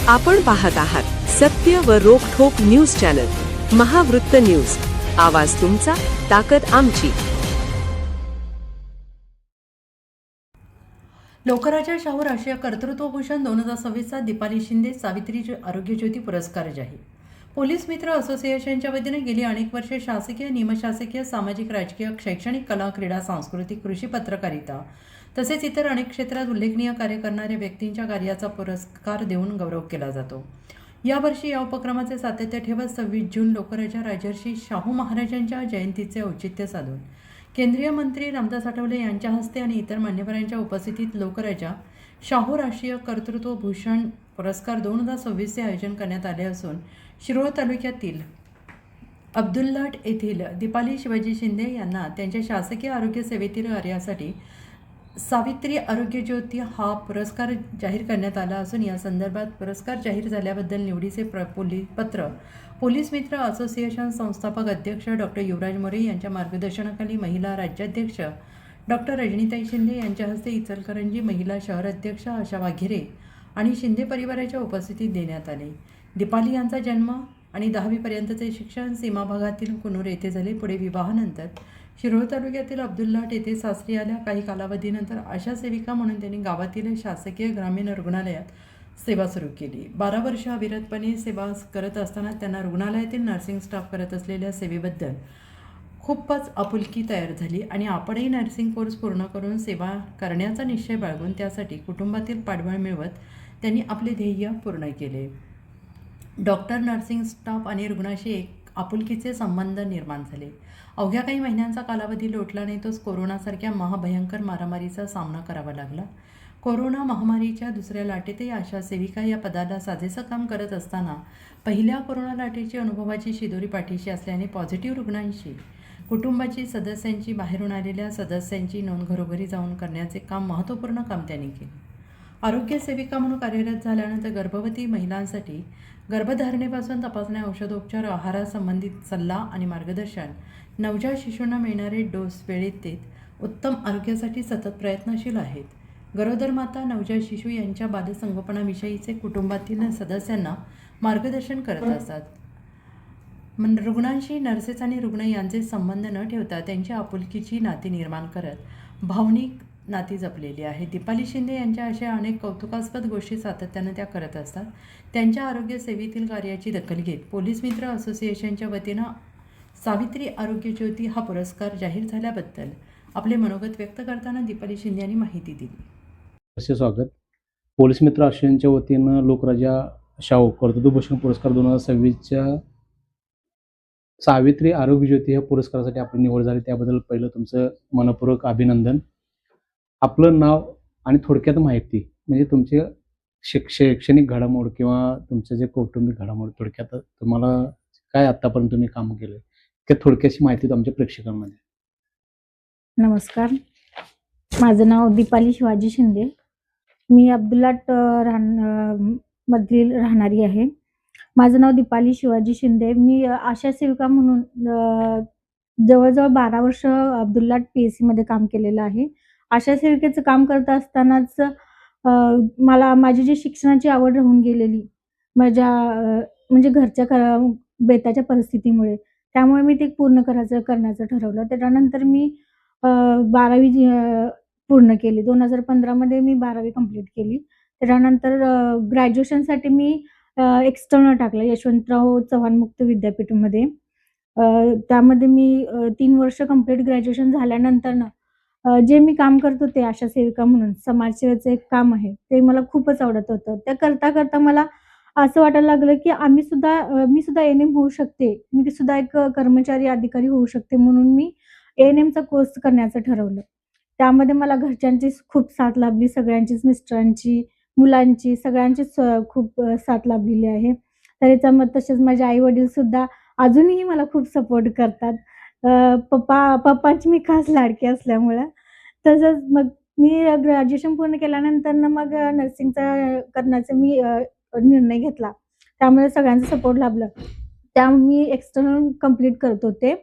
आपण पाहत आहात सत्य व रोखठोक न्यूज चॅनल महावृत्त न्यूज. आवाज तुमचा, ताकद आमची. लोकराजा शाहू राष्ट्रीय कर्तृत्वभूषण 2026 दीपाली शिंदे सावित्री आरोग्य ज्योती पुरस्कार जाहीर. पोलीस मित्र असोसिएशनच्या वतीने गेली अनेक वर्षे शासकीय, निमशासकीय, सामाजिक, राजकीय, शैक्षणिक, कला, क्रीडा, सांस्कृतिक, कृषी, पत्रकारिता तसेच इतर अनेक क्षेत्रात उल्लेखनीय कार्य करणाऱ्या व्यक्तींच्या कार्याचा पुरस्कार देऊन गौरव केला जातो. यावर्षी या उपक्रमाचे सातत्य ठेवत 26 जून लोकराजा राजर्षी शाहू महाराजांच्या जयंतीचे औचित्य साधून केंद्रीय मंत्री रामदास आठवले यांच्या हस्ते आणि इतर मान्यवरांच्या उपस्थितीत लोकराजा शाहू राष्ट्रीय कर्तृत्वभूषण पुरस्कार 2026चे आयोजन करण्यात आले असून शिरोळ तालुक्यातील अब्दुल्लाट येथील दीपाली शिवाजी शिंदे यांना त्यांच्या शासकीय आरोग्य सेवेतील कार्यासाठी सावित्री आरोग्य ज्योती हा पुरस्कार जाहीर करण्यात आला असून या संदर्भात पुरस्कार जाहीर झाल्याबद्दल निवडीचे पत्र पोलीस मित्र असोसिएशन संस्थापक अध्यक्ष डॉक्टर युवराज मोरे यांच्या मार्गदर्शनाखाली महिला राज्याध्यक्ष डॉक्टर रजनीताई शिंदे यांच्या हस्ते इचलकरंजी महिला शहर अध्यक्ष आशा वाघेरे आणि शिंदे परिवाराच्या उपस्थितीत देण्यात आले. दीपाली यांचा जन्म आणि 10वीपर्यंतचे शिक्षण सीमा भागातील कुनूर येथे झाले. पुढे विवाहानंतर शिरोळ तालुक्यातील अब्दुल्लाट येथे सासरी आल्या. काही कालावधीनंतर आशा सेविका म्हणून त्यांनी गावातील शासकीय ग्रामीण रुग्णालयात सेवा सुरू केली. 12 वर्ष अविरतपणे सेवा करत असताना त्यांना रुग्णालयातील नर्सिंग स्टाफ करत असलेल्या सेवेबद्दल खूपच आपुलकी तयार झाली आणि आपणही नर्सिंग कोर्स पूर्ण करून सेवा करण्याचा निश्चय बाळगून त्यासाठी कुटुंबातील पाठबळ मिळवत त्यांनी आपले ध्येय पूर्ण केले. डॉक्टर, नर्सिंग स्टाफ आणि रुग्णाशी एक आपुलकीचे संबंध निर्माण झाले. अवघ्या काही महिन्यांचा कालावधी लोटला नाही तोच कोरोनासारख्या महाभयंकर मारामारीचा सामना करावा लागला. कोरोना महामारीच्या दुसऱ्या लाटेतही आशा सेविका या पदाला साजेसं काम करत असताना पहिल्या कोरोना लाटेची अनुभवाची शिदोरी पाठीशी असल्याने पॉझिटिव्ह रुग्णांशी कुटुंबाची सदस्यांची, बाहेरून आलेल्या सदस्यांची नोंद घरोघरी जाऊन करण्याचे काम, महत्त्वपूर्ण काम त्यांनी केले. आरोग्य सेविका म्हणून कार्यरत झाल्यानंतर गर्भवती महिलांसाठी गर्भधारणेपासून तपासण्या, औषधोपचार, आहारासंबंधित सल्ला आणि मार्गदर्शन, नवजात शिशूंना मिळणारे डोस वेळेत देत उत्तम आरोग्यासाठी सतत प्रयत्नशील आहेत. गरोदर माता, नवजात शिशू यांच्या बालसंगोपनाविषयीचे कुटुंबातील सदस्यांना मार्गदर्शन करत असतात. रुग्णांशी नर्सेस आणि रुग्ण यांचे संबंध न ठेवता त्यांची आपुलकीची नाती निर्माण करत भावनिक नाती जपलेली आहे. दीपाली शिंदे यांच्या अशा अनेक कौतुकास्पद गोष्टी सातत्यानं त्या करत असतात. त्यांच्या आरोग्य सेवेतील कार्याची दखल घेत पोलीस मित्र असोसिएशनच्या वतीनं सावित्री आरोग्य ज्योती हा पुरस्कार जाहीर झाल्याबद्दल आपले मनोगत व्यक्त करताना दीपाली शिंदे यांनी माहिती दिली. असे स्वागत. पोलीस मित्र असोसिएशनच्या वतीनं लोकराजा शाहू कर्तृत्वभूषण पुरस्कार 2026च्या सावित्री आरोग्य ज्योती या पुरस्कारासाठी आपली निवड झाली. त्याबद्दल पहिलं तुमचं मनपूर्वक अभिनंदन. आपलं नाव आणि थोडक्यात माहिती म्हणजे तुमचे शैक्षणिक घडामोड किंवा तुमचे जे कौटुंबिक घडामोड, थोडक्यात तुम्हाला काय आत्तापर्यंत तुम्ही काम केलं त्या थोडक्याची माहिती आमच्या प्रेक्षकांमध्ये. नमस्कार, माझं नाव दीपाली शिवाजी शिंदे. मी अब्दुल्लाट मधील राहणारी आहे. माझं नाव दीपाली शिवाजी शिंदे. मी आशा सेविका म्हणून जवळजवळ 12 वर्ष अब्दुल्लाट PSC मध्ये काम केलेलं आहे. आशा सेविकेचं काम करत असतानाच मला माझी जी शिक्षणाची आवड राहून गेलेली माझ्या म्हणजे घरच्या बेताच्या परिस्थितीमुळे, त्यामुळे मी ते पूर्ण करण्याचं ठरवलं. त्याच्यानंतर मी 12वी पूर्ण केली. 2015 मध्ये मी 12वी कंप्लीट केली. त्याच्यानंतर ग्रॅज्युएशनसाठी मी एक्सटर्नल टाकलं यशवंतराव चव्हाण मुक्त विद्यापीठमध्ये. त्यामध्ये मी 3 वर्ष कंप्लीट ग्रॅज्युएशन झाल्यानंतर जे मी काम करत होते आशा सेविका म्हणून, समाजसेवेचं एक काम आहे, ते मला खूपच आवडत होतं. ते करता करता मला असं वाटायला लागलं की मी सुद्धा ANM होऊ शकते, मी सुद्धा एक कर्मचारी अधिकारी होऊ शकते. म्हणून मी ANMचा कोर्स करण्याचं ठरवलं. त्यामध्ये मला घरच्यांची खूप साथ लाभली, सगळ्यांचीच, मिस्टरांची, मुलांची, सगळ्यांचीच खूप साथ लाभलेली आहे. तसेच माझे आई वडील सुद्धा अजूनही मला खूप सपोर्ट करतात. पप्पांची मी खास लाडकी असल्यामुळं. तसंच मग मी ग्रॅज्युएशन पूर्ण केल्यानंतर मग नर्सिंगचा करण्याचा मी निर्णय घेतला. त्यामुळे सगळ्यांचा सपोर्ट लाभला. मी एक्सटर्नल कंप्लीट करत होते.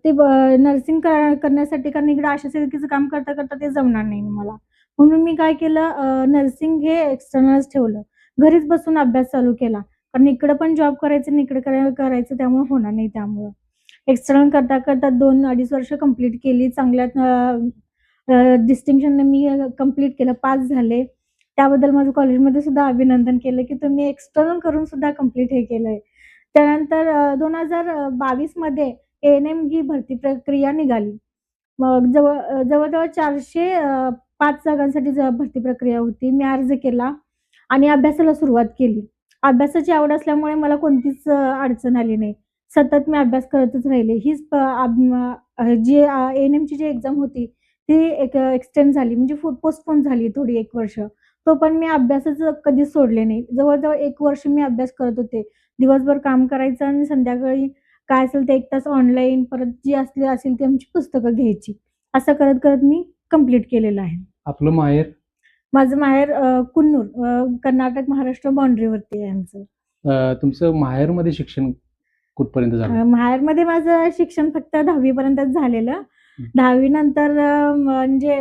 ते नर्सिंग करण्यासाठी, कारण इकडे आशा सेविकेचं काम करता करता ते जमणार नाही मला. म्हणून मी काय केलं, नर्सिंग हे एक्सटर्नलच ठेवलं. घरीच बसून अभ्यास चालू केला. कारण इकडं पण जॉब करायचं आणि इकडे करायचं त्यामुळे होणार नाही त्यामुळं. एक्सटर्नल करता 2-2.5 वर्ष कंप्लीट केली. चांगल्या डिस्टिंक्शनने मी कंप्लीट केलं, पास झाले. त्याबद्दल माझं कॉलेजमध्ये सुद्धा अभिनंदन केलं, की तुम्ही एक्सटर्नल करून सुद्धा कंप्लीट हे केलंय. त्यानंतर 2022 मध्ये एएनएम ही भरती प्रक्रिया निघाली. मग जवळ-जवळ 405 जागांसाठी भरती प्रक्रिया होती. मी अर्ज केला आणि अभ्यासाला सुरुवात केली. अभ्यासाची आवड असल्यामुळे मला कोणतीच अडचण आली नाही. सतत मी अभ्यास करतच राहिले. हीच जी एएनएमची जी एक्झाम होती ती एक्सटेंड झाली म्हणजे पोस्टपोन झाली थोडी 1 वर्ष. तो पण मी अभ्यासच कधीच सोडले नाही. जवळ-जवळ 1 वर्ष मी अभ्यास करत होते. दिवसभर काम करायचं आणि संध्याकाळी काय असेल ते 1 तास ऑनलाईन, परत जी असेल ती आमची पुस्तकं घ्यायची. असं करत मी कंप्लीट केलेलं आहे. आपलं माहेर? माझं माहेर कुन्नूर, कर्नाटक महाराष्ट्र बाउंडरीवरती आहे आमचं. तुमचं माहेरमध्ये शिक्षण कुठपर्यंत झालं? माहेरमध्ये माझं शिक्षण फक्त 10वी पर्यंतच झालेलं. 10वी नंतर म्हणजे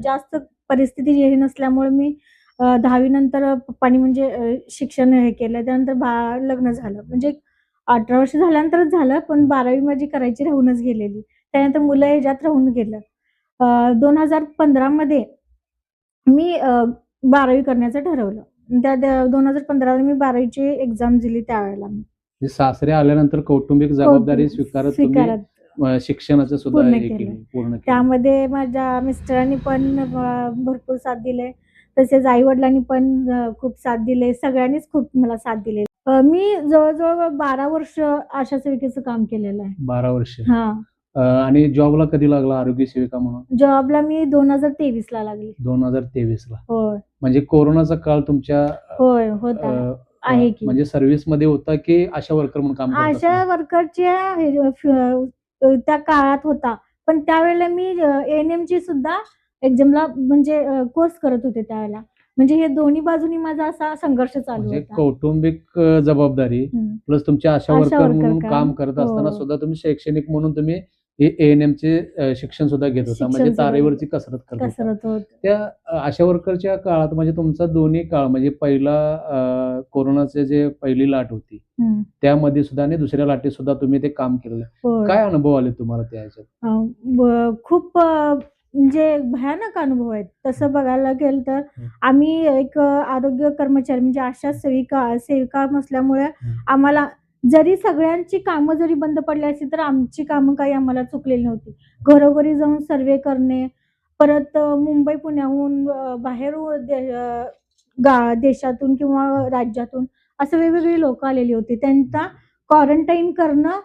जास्त परिस्थिती हे नसल्यामुळे मी 10वी नंतर पप्पांनी म्हणजे शिक्षण हे केलं. त्यानंतर लग्न झालं. म्हणजे 18 वर्ष झाल्यानंतरच झालं, पण 12वी माझी करायची राहूनच गेलेली. त्यानंतर मुलं ह्याच्यात राहून गेलं. 2015 मध्ये मी 12वी करण्याचं ठरवलं. त्या 2015 ला मी 12वीची एक्झाम दिली त्यावेळेला मी. म्हणजे सासरे आल्यानंतर कौटुंबिक जबाबदारी स्वीकारत तुम्ही शिक्षणाचं सुद्धा पूर्ण हे केलं. केलं, पूर्ण केलं. त्यामध्ये माझ्या मिस्टरांनी पण भरपूर साथ दिले. तसेच आई-वडिलांनी पण खूप साथ दिले. सगळ्यांनीच खूप मला साथ दिली. मी जवळ-जवळ 12 वर्ष आशा सेविकेचं काम केलेलं आहे. 12 वर्ष. हां. आणि जॉबला कधी लागला आरोग्य सेविका म्हणून? जॉबला मी 2023 ला लागली. 2023 ला. होय. म्हणजे कोरोनाचा काळ तुमच्या होय, होता. आहे की. म्हणजे सर्व्हिसमध्ये होता की आशा वर्कर म्हणून काम करत आशा असताना? वर्करच्या त्या काळात होता. पण त्यावेळेला मी एएनएमची सुद्धा एक्झामला म्हणजे कोर्स करत होते त्यावेळेला. म्हणजे हे दोन्ही बाजूनी माझा असा संघर्ष चालू म्हणजे होता. कौटुंबिक जबाबदारी हं. प्लस तुमच्या आशा आशा वर्कर वर्कर म्हणून काम. काम करत असताना हो. सुद्धा तुम्ही शैक्षणिक म्हणून तुम्ही हे एएनएमचे शिक्षण सुद्धा घेत होता. शिक्षण म्हणजे सुद्धा तारेवरची कसरत करत होता. कसरत होत. त्या आशा वर्करच्या काळात म्हणजे तुमचा दोन्ही काळ म्हणजे पहिला कोरोनाचे जे पहिली लाट होती हं. त्यामध्ये सुद्धा आणि दुसऱ्या लाटेत सुद्धा तुम्ही ते काम केलेलं. होय. काय अनुभव आले तुम्हाला त्या ह्याच्यात? खूप म्हणजे भयानक अनुभव आहेत. तसं बघायला गेलं तर आम्ही एक आरोग्य कर्मचारी म्हणजे आशा सेविका नसल्यामुळे आम्हाला जरी सगळ्यांची कामं जरी बंद पडली असती, तर आमची कामं काही आम्हाला चुकलेली नव्हती. घरोघरी जाऊन सर्व्हे करणे, परत मुंबई, पुण्याहून बाहेरून देशातून किंवा राज्यातून असं वेगवेगळी लोकं आलेली होती. त्यांना क्वारंटाईन करणं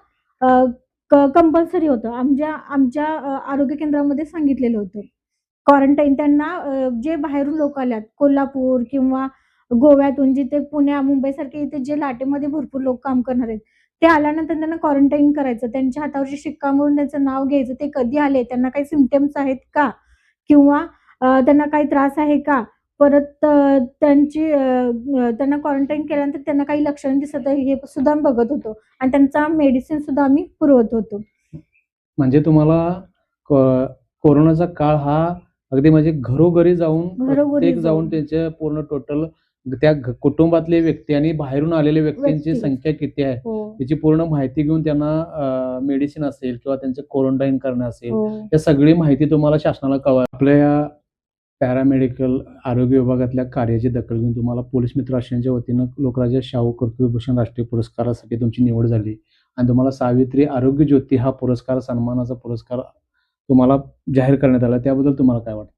कंपल्सरी होतं. आमच्या आरोग्य केंद्रामध्ये सांगितलेलं होतं. क्वारंटाईन त्यांना जे बाहेरून लोकं आल्यात, कोल्हापूर किंवा गोव्यातून जिथे मुंबईसारखे इथे जे लाटेमध्ये भरपूर लोक काम करणार आहेत, ते आल्यानंतर त्यांना क्वारंटाईन करायचं. त्यांच्या हातावरची शिक्का मारून त्यांचं नाव घ्यायचं. ते कधी आले, त्यांना काही सिम्प्टम्स आहेत का? किंवा त्यांना काही त्रास आहे का? परत त्यांना क्वारंटाईन केल्यानंतर त्यांना काही लक्षणं दिसत आहे हे सुद्धा आम्ही बघत होतो आणि त्यांचा मेडिसिन सुद्धा आम्ही पुरवत होतो. म्हणजे तुम्हाला कोरोनाचा काळ हा अगदी म्हणजे घरोघरी जाऊन प्रत्येक जाऊन त्याच्या पूर्ण टोटल त्या कुटुंबातले व्यक्ती आणि बाहेरून आलेल्या व्यक्तींची संख्या किती आहे त्याची पूर्ण माहिती घेऊन त्यांना मेडिसिन असेल किंवा त्यांचं क्वारंटाईन करणं असेल या सगळी माहिती तुम्हाला शासनाला कळवा. आपल्या या पॅरामेडिकल आरोग्य विभागातल्या कार्याची दखल घेऊन तुम्हाला पोलीस मित्र आश्रमच्या वतीनं लोकराजा शाहू कर्तृत्वभूषण राष्ट्रीय पुरस्कारासाठी तुमची निवड झाली आणि तुम्हाला सावित्री आरोग्य ज्योती हा पुरस्कार सन्मानाचा पुरस्कार तुम्हाला जाहीर करण्यात आला. त्याबद्दल तुम्हाला काय वाटतं?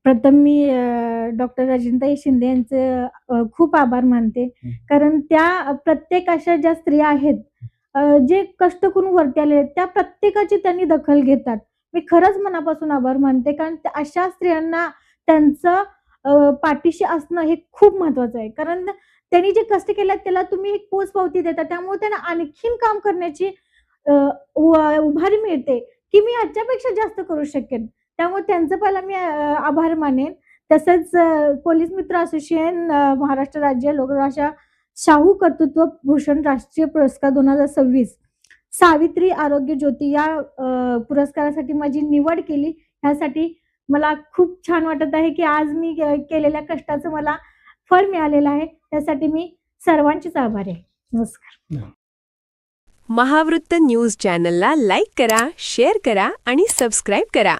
प्रथम मी डॉक्टर राजेंताई शिंदे यांचे खूप आभार मानते. कारण त्या प्रत्येक अशा ज्या स्त्रिया आहेत जे कष्ट करून वरती आलेले आहेत त्या प्रत्येकाची त्यांनी दखल घेतात. मी खरंच मनापासून आभार मानते. कारण अशा स्त्रियांना त्यांचं पाठीशी असणं हे खूप महत्वाचं आहे. कारण त्यांनी जे कष्ट केले त्याला तुम्ही एक पोचपावती देता. त्यामुळे त्यांना आणखीन काम करण्याची उभारी मिळते की मी ह्याच्यापेक्षा जास्त करू शकेन. त्यामुळे त्यांचं पहिला मी आभार मानेन. तसंच पोलीस मित्र असोसिएशन महाराष्ट्र राज्य लोकराजा शाहू कर्तृत्वभूषण राष्ट्रीय पुरस्कार 2026 सावित्री आरोग्य ज्योती या पुरस्कारासाठी माझी निवड केली. ह्यासाठी मला खूप छान वाटत आहे की आज मी केलेल्या कष्टाचं मला फळ मिळालेलं आहे. त्यासाठी मी सर्वांचीच आभारी आहे. नमस्कार. महावृत्त न्यूज चॅनलला लाईक करा, शेअर करा आणि सबस्क्राईब करा.